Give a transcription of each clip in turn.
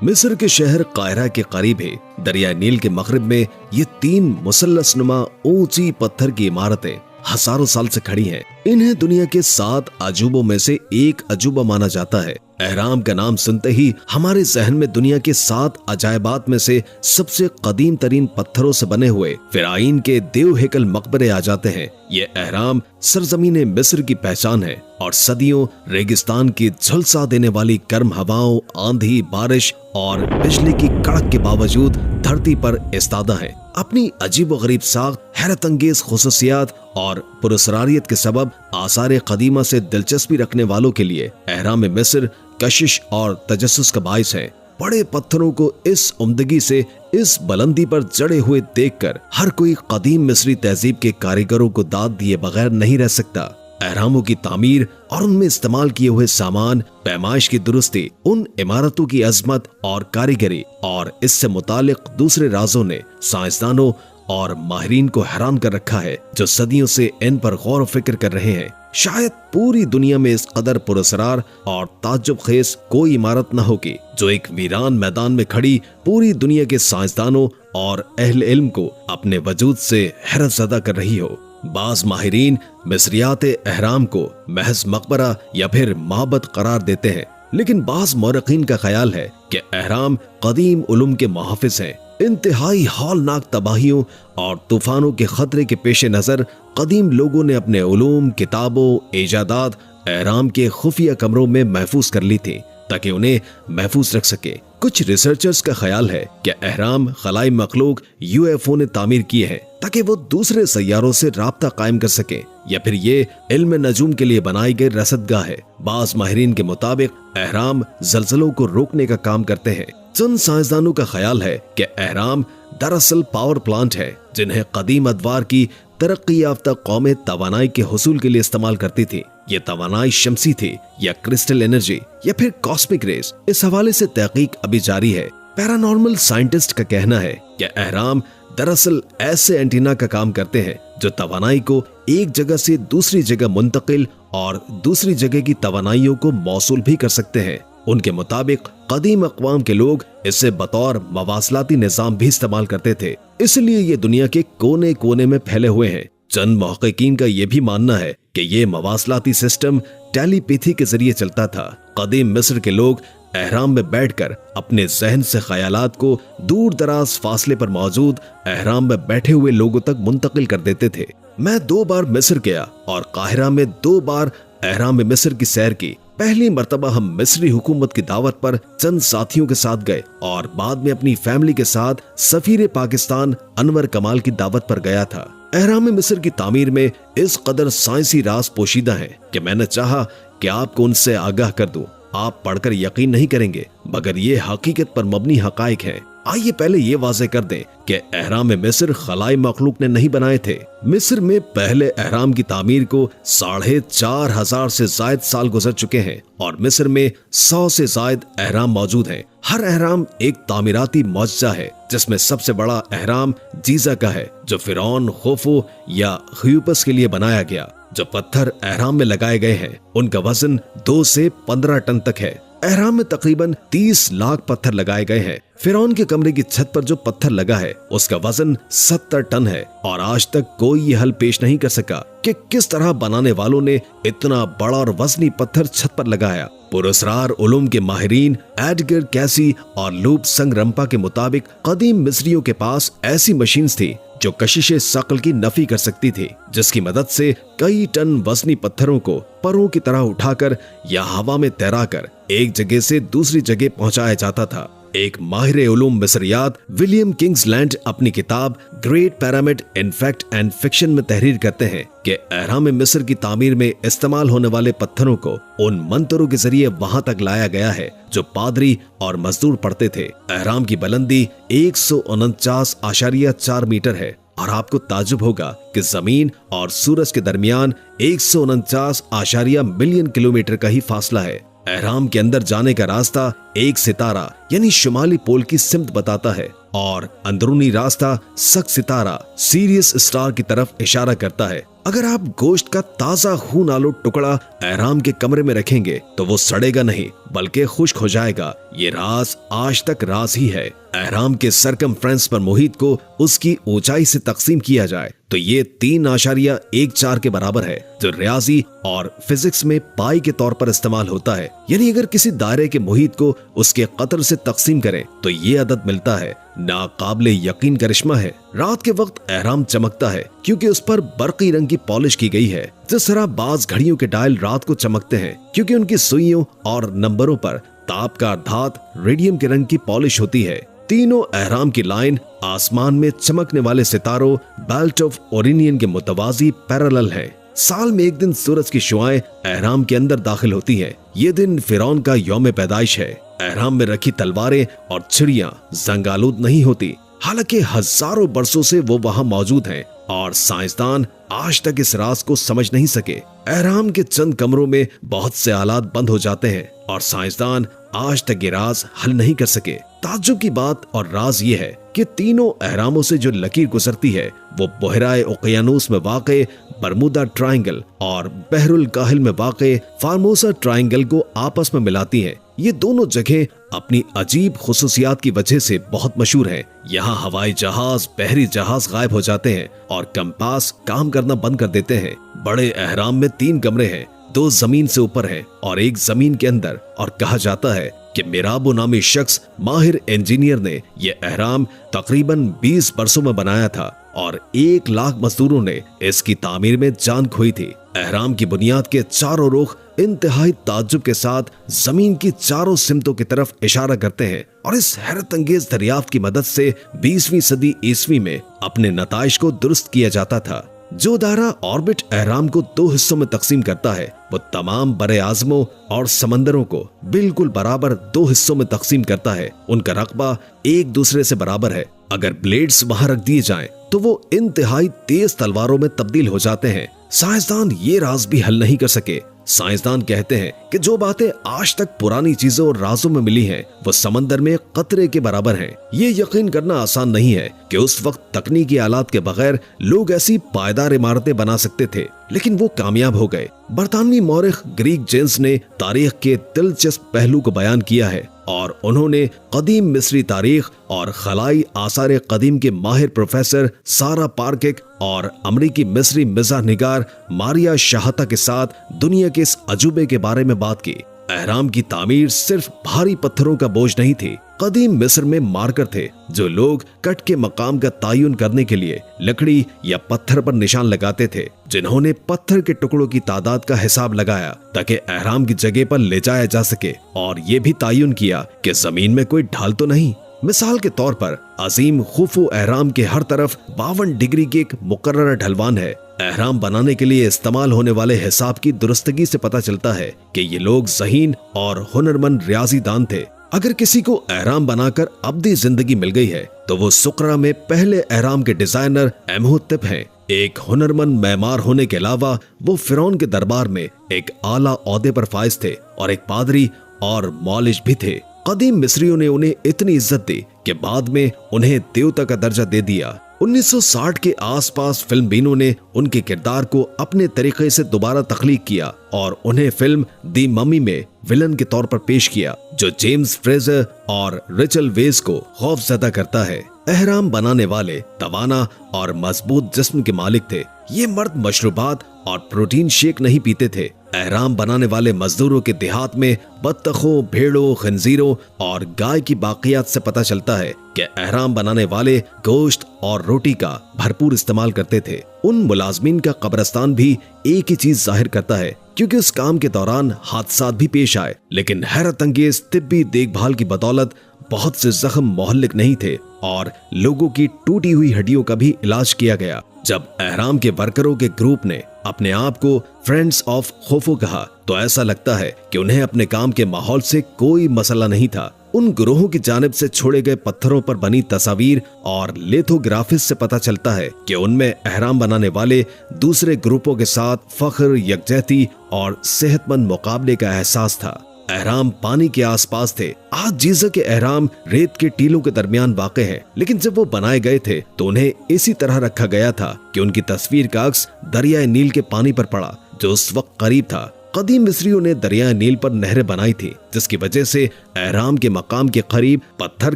मिस्र के शहर कायरा के करीब है दरिया नील के मगरिब में ये 3 मुसल्लस नुमा ऊंची पत्थर की इमारतें हजारों साल से खड़ी हैं। इन्हें दुनिया के 7 अजूबों में से एक अजूबा माना जाता है। एहराम का नाम सुनते ही हमारे जहन में दुनिया के 7 अजायबात में से सबसे कदीम तरीन पत्थरों से बने हुए फिराइन के देव हेकल मकबरे आ जाते हैं। ये एहराम सरजमीन मिस्र की पहचान है और सदियों रेगिस्तान की झुलसा देने वाली गर्म हवाओं, आंधी, बारिश और बिजली की कड़क के बावजूद धरती पर इस्तादा है। अपनी अजीब व गरीब साख, हैरत अंगेज खुसूसियात और पुरस्रारियत के सबब आसार कदीमा से दिलचस्पी रखने वालों के लिए एहराम मिस्र कशिश और तजस्सुस का बाइस है। बड़े पत्थरों को इस उम्दगी से इस बुलंदी पर जड़े हुए देखकर हर कोई कदीम मिस्री तहजीब के कारीगरों को दाद दिए बगैर नहीं रह सकता। एहरामों की तामीर और उनमें इस्तेमाल किए हुए सामान, पैमाइश की दुरुस्ती, उन इमारतों की अजमत और कारीगरी और इससे मुतालिक दूसरे राजों ने साइंसदानों और माहिरीन को हैरान कर रखा है, जो सदियों से इन पर गौर फिक्र कर रहे हैं। शायद पूरी दुनिया में इस कदर पुरस्कार और ताज्जुब खेज कोई इमारत न होगी जो एक वीरान मैदान में खड़ी पूरी दुनिया के साइंसदानों और अहले इल्म को अपने वजूद से हैरत ज़दा कर रही हो। बाज माहिरीन मिस्रियात एहराम को महज मकबरा या फिर माबद करार देते हैं, लेकिन बाज मौरखीन का ख्याल है कि एहराम कदीम उलूम के मुहाफिज हैं। इंतहाई हौलनाक तबाहियों और तूफानों के खतरे के पेश नजर कदीम लोगों ने अपने उलूम, किताबों, इजादात एहराम के खुफिया कमरों में महफूज कर ली थी ताकि उन्हें महफूज रख सके। कुछ रिसर्चर्स का ख्याल है कि एहराम खलाई मखलूक UFO ने तामीर किए हैं ताकि वो दूसरे सैयारों से राब्ता कायम कर सके, या फिर ये इल्म नजूम के लिए बनाई गई रसदगाह है। बाज माहिरीन के मुताबिक एहराम जल्जलों को रोकने का काम करते हैं। चंद साइंसदानों का ख्याल है कि एहराम दरअसल पावर प्लांट है जिन्हें कदीम अदवार की तरक्की याफ्ता कौमें तवानाई के हुसूल के लिए इस्तेमाल करती थी। ये तवानाई शमसी थी या क्रिस्टल एनर्जी या फिर कॉस्मिक रेस, इस हवाले से तहकीक अभी जारी है। पैरानॉर्मल साइंटिस्ट का कहना है कि एहराम दरअसल ऐसे एंटीना का काम करते हैं जो तवानाई को एक जगह से दूसरी जगह मुंतकिल और दूसरी जगह की तवानाइयों को मौसूल भी कर सकते हैं। उनके मुताबिक कदीम अक़वाम के लोग इसे बतौर मवासलाती निज़ाम भी इस्तेमाल करते थे, इसलिए ये दुनिया के कोने कोने में फैले हुए हैं। चंद मुहक्किकीन का ये भी मानना है कि ये मवासलाती सिस्टम टेलीपैथी के जरिए चलता था। कदीम मिस्र के लोग एहराम में बैठकर अपने जहन से ख्यालात को दूर दराज फासले पर मौजूद एहराम में बैठे हुए लोगों तक मुंतकिल कर देते थे। मैं 2 बार मिस्र गया और काहिरा में 2 बार एहराम में मिस्र की सैर की। पहली मर्तबा हम मिस्री हुकूमत की दावत पर चंद साथियों के साथ गए और बाद में अपनी फैमिली के साथ सफीर पाकिस्तान अनवर कमाल की दावत पर गया था। एहराम मिस्र की तामीर में इस कदर साइंसी राज पोशीदा है कि मैंने चाहा कि आपको उनसे आगाह कर दूं। आप पढ़कर यकीन नहीं करेंगे, मगर ये हकीकत पर मबनी हकाइक है। आइए पहले ये वाज़े कर दें कि एहराम मिस्र खलाई मखलूक ने नहीं बनाए थे। मिस्र में पहले एहराम की तामीर को 4,500 से जायद साल गुजर चुके हैं और मिस्र में 100 से जायद एहराम मौजूद हैं। हर एहराम एक तामीराती मौजज़ा है, जिसमें सबसे बड़ा एहराम जीजा का है जो फिरौन खोफो या ख्यूपस के लिए बनाया गया। जो पत्थर एहराम में लगाए गए हैं उनका वजन 2 से 15 टन तक है। एहराम में तकरीबन 30 लाख पत्थर लगाए गए हैं। फिरौन के कमरे की छत पर जो पत्थर लगा है उसका वजन 70 टन है और आज तक कोई ये हल पेश नहीं कर सका कि किस तरह बनाने वालों ने इतना बड़ा और वजनी पत्थर छत पर लगाया। पुरस्कार उलूम के माहिरीन एडगर कैसी और लूप संगरम्पा के मुताबिक कदीम मिस्रियों के पास ऐसी मशीन्स थी जो कशिशे सकल की नफी कर सकती थी, जिसकी मदद से कई टन वजनी पत्थरों को परों की तरह उठाकर या हवा में तैराकर एक जगह से दूसरी जगह पहुंचाया जाता था। एक माहिर उलूम मिस्रियात विलियम किंग्सलैंड अपनी किताब great pyramid in fact and fiction में तहरीर करते हैं कि एहराम मिस्र की तामीर में इस्तेमाल होने वाले पत्थरों को उन मंतरों के जरिए वहां तक लाया गया है जो पादरी और मजदूर पढ़ते थे। एहराम की बुलंदी 149.4 मीटर है और आपको ताजुब होगा कि जमीन और सूरज के दरमियान 149 मिलियन किलोमीटर का ही फासला है। एहराम के अंदर जाने का रास्ता एक सितारा यानी शुमाली पोल की सिमत बताता है और अंदरूनी रास्ता सक सितारा सीरियस स्टार की तरफ इशारा करता है। अगर आप गोश्त का ताजा खून आलू टुकड़ा एहराम के कमरे में रखेंगे तो वो सड़ेगा नहीं बल्कि खुश्क हो जाएगा। ये राज आज तक राज ही है। एहराम के सरकमफ्रेंस पर मुहित को उसकी ऊंचाई से तकसीम किया जाए तो ये 3.14 के बराबर है, जो रियाजी और फिजिक्स में पाई के तौर पर इस्तेमाल होता है। यानी अगर किसी दायरे के मुहित को उसके कतर से तकसीम करें तो ये अदद मिलता है। नाकाबिले यकीन करिश्मा है। रात के वक्त एहराम चमकता है क्योंकि उस पर बरकी रंग की पॉलिश की गई है। जिस तरह बाज घड़ियों के डायल रात को चमकते हैं क्योंकि उनकी सुइयों और नंबरों पर तापकार धात रेडियम के रंग की पॉलिश होती है। तीनों एहराम की लाइन आसमान में चमकने वाले सितारों बेल्ट ऑफ ओरिनियन के मुतवाजी पैरेलल है। साल में एक दिन सूरज की शुआएं एहराम के अंदर दाखिल होती हैं। ये दिन फिरौन का यौम पैदाइश है। एहराम में रखी तलवारें और चिड़ियां जंगालूद नहीं होती, हालांकि हजारों बरसों से वो वहां मौजूद हैं और साइंसदान आज तक इस राज को समझ नहीं सके। एहराम के चंद कमरों में बहुत से आलात बंद हो जाते हैं और साइंसदान आज तक ये राज हल नहीं कर सके। ताज्जुब की बात और राज ये है कि तीनों एहरामों से जो लकीर गुजरती है वो बहराए ओकियानूस में वाक़े बरमुदा ट्रायंगल और बहरुल काहिल में वाक़े फार्मोसा ट्रायंगल को आपस में मिलाती हैं। ये दोनों जगह अपनी अजीब खुसूसियात की वजह से बहुत मशहूर है। यहाँ हवाई जहाज बहरी जहाज गायब हो जाते हैं और कंपास काम करना बंद कर देते हैं। बड़े एहराम में 3 कमरे हैं, 2 जमीन से ऊपर हैं और 1 जमीन के अंदर। और कहा जाता है कि मिराबो नामी शख्स माहिर इंजीनियर ने यह एहराम तकरीबन 20 बरसों में बनाया था और 1 लाख मजदूरों ने इसकी तामीर में जान खोई थी। एहराम की बुनियाद के चारों रुख इंतहाई ताज्जुब के साथ जमीन की चारों सिमतों की तरफ इशारा करते हैं और इस हैरत अंगेज दरियाफ्त की मदद से 20वीं सदी ईस्वी में अपने नताइज को दुरुस्त किया जाता था। जो दायरा ऑर्बिट एहराम को 2 हिस्सों में तकसीम करता है वो तमाम बड़े आजमों और समंदरों को बिल्कुल बराबर 2 हिस्सों में तकसीम करता है। उनका रकबा एक दूसरे से बराबर है। अगर ब्लेड्स वहां रख दिए जाएं तो वो इंतहाई तेज तलवारों में तब्दील हो जाते हैं। साइंसदान ये राज भी हल नहीं कर सके। साइंसदान कहते हैं कि जो बातें आज तक पुरानी चीजों और राजों में मिली हैं, वो समंदर में कतरे के बराबर हैं। ये यकीन करना आसान नहीं है कि उस वक्त तकनीकी आलात के बगैर लोग ऐसी पायदार इमारतें बना सकते थे, लेकिन वो कामयाब हो गए। बरतानवी मौरिख ग्रीक जेन्स ने तारीख के दिलचस्प पहलू को बयान किया है और उन्होंने कदीम मिस्री तारीख और खलाई आसार कदीम के माहिर प्रोफेसर सारा पार्किक और अमरीकी मिस्री मिज़ाह निगार मारिया शाहता के साथ दुनिया के इस अजूबे के बारे में बात की। एहराम की तामीर सिर्फ भारी पत्थरों का बोझ नहीं थी। कदीम मिस्र में मार्कर थे जो लोग कट के मकाम का तयन करने के लिए लकड़ी या पत्थर पर निशान लगाते थे, जिन्होंने पत्थर के टुकड़ों की तादाद का हिसाब लगाया ताकि एहराम की जगह पर ले जाया जा सके और ये भी तयन किया कि जमीन में कोई ढाल तो नहीं। मिसाल के तौर पर अजीम खुफू एहराम के हर तरफ 52 डिग्री की एक मुकर्रर ढलवान है। एहराम बनाने के लिए इस्तेमाल होने वाले हिसाब की दुरुस्तगी से पता चलता है कि ये लोग ज़हीन और हुनरमंद रियाजीदान थे। अगर किसी को एहराम बनाकर अब्दी जिंदगी मिल गई है तो वो सुकरा में पहले एहराम के डिजाइनर एमहुत्तिब हैं। एक हुनरमंद मैमार होने के अलावा वो फिरौन के दरबार में एक आला ओहदे पर फाइज थे और एक पादरी और मौलिज भी थे। कदीम मिस्रियों ने उन्हें इतनी इज्जत दी कि बाद में उन्हें देवता का दर्जा दे दिया। 1960 के आसपास फिल्म बीनों ने उनके किरदार को अपने तरीके से दोबारा तख्लीक किया और उन्हें फिल्म दी ममी में विलन के तौर पर पेश किया, जो जेम्स फ्रेजर और रिचल वेज को खौफजदा करता है। एहराम बनाने वाले तवाना और मजबूत जिस्म के मालिक थे। ये मर्द मशरूबात और प्रोटीन शेक नहीं पीते थे। एहराम बनाने वाले मजदूरों के देहात में बत्तखों, भेड़ों, खंजीरों और गाय की बाकियात से पता चलता है कि एहराम बनाने वाले गोश्त और रोटी का भरपूर इस्तेमाल करते थे। उन मुलाजमीन का कब्रिस्तान भी एक ही चीज जाहिर करता है, क्योंकि उस काम के दौरान हादसात भी पेश आए, लेकिन हैरत अंगेज तिब्बी देखभाल की बदौलत बहुत से जख्म मोहल्लिक नहीं थे और लोगों की टूटी हुई हड्डियों का भी इलाज किया गया। जब एहराम के वर्करों के ग्रुप ने अपने आप को फ्रेंड्स ऑफ खोफो कहा तो ऐसा लगता है कि उन्हें अपने काम के माहौल से कोई मसला नहीं था। उन गिरोहों की जानिब से छोड़े गए पत्थरों पर बनी तस्वीर और लेथोग्राफिस से पता चलता है कि उनमें एहराम बनाने वाले दूसरे ग्रुपों के साथ फख्र, यकजहती और सेहतमंद मुकाबले का एहसास था। अहराम पानी के आसपास थे। आज जीजा के अहराम रेत के टीलों के दरमियान वाक़ है, लेकिन जब वो बनाए गए थे तो उन्हें इसी तरह रखा गया था कि उनकी तस्वीर का अक्स दरियाए नील के पानी पर पड़ा जो उस वक्त करीब था। कदीम मिस्रियों ने दरियाए नील पर नहरें बनाई थी, जिसकी वजह से अहराम के मकाम के करीब पत्थर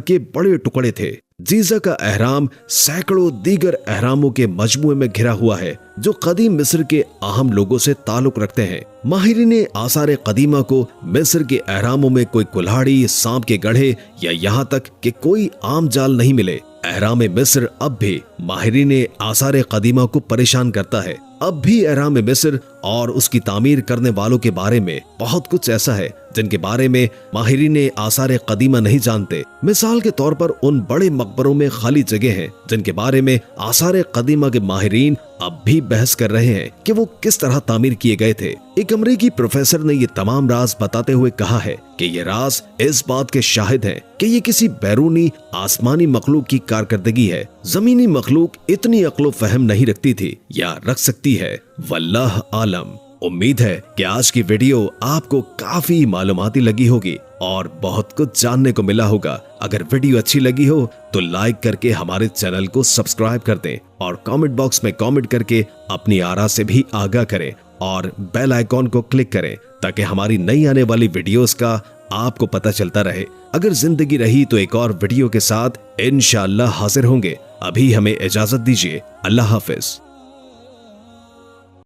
के बड़े टुकड़े थे। जीजा का अहराम सैकड़ों दीगर अहरामों के मजमूए में घिरा हुआ है जो कदीम मिस्र के अहम लोगों से ताल्लुक रखते हैं। माहिरीन आसार कदीमा को मिस्र के अहरामों में कोई कुल्हाड़ी, सांप के गड्ढे या यहाँ तक कि कोई आम जाल नहीं मिले। अहराम मिस्र अब भी माहिरीन आसार कदीमा को परेशान करता है। अब भी अहराम मिस्र और उसकी तामीर करने वालों के बारे में बहुत कुछ ऐसा है जिनके बारे में माहिरीन आसार कदीमा नहीं जानते। मिसाल के तौर पर उन बड़े मकबरों में खाली जगह हैं जिनके बारे में आसार कदीमा के माहिरीन अब भी बहस कर रहे हैं कि वो किस तरह तामीर किए गए थे। एक अमरीकी प्रोफेसर ने ये तमाम राज बताते हुए कहा है कि ये राज इस बात के शाहिद हैं कि ये किसी बैरूनी आसमानी मखलूक की कारकर्दगी है। जमीनी मखलूक इतनी अक्लो फहम नहीं रखती थी या रख सकती है, वल्लाह आलम। उम्मीद है कि आज की वीडियो आपको काफी मालूमाती लगी होगी और बहुत कुछ जानने को मिला होगा। अगर वीडियो अच्छी लगी हो तो लाइक करके हमारे चैनल को सब्सक्राइब कर दें और कमेंट बॉक्स में कमेंट करके अपनी आरा से भी आगाह करें और बेल आइकॉन को क्लिक करें ताकि हमारी नई आने वाली वीडियोस का आपको पता चलता रहे। अगर जिंदगी रही तो एक और वीडियो के साथ इंशाअल्लाह हाजिर होंगे। अभी हमें इजाजत दीजिए। अल्लाह हाफिज।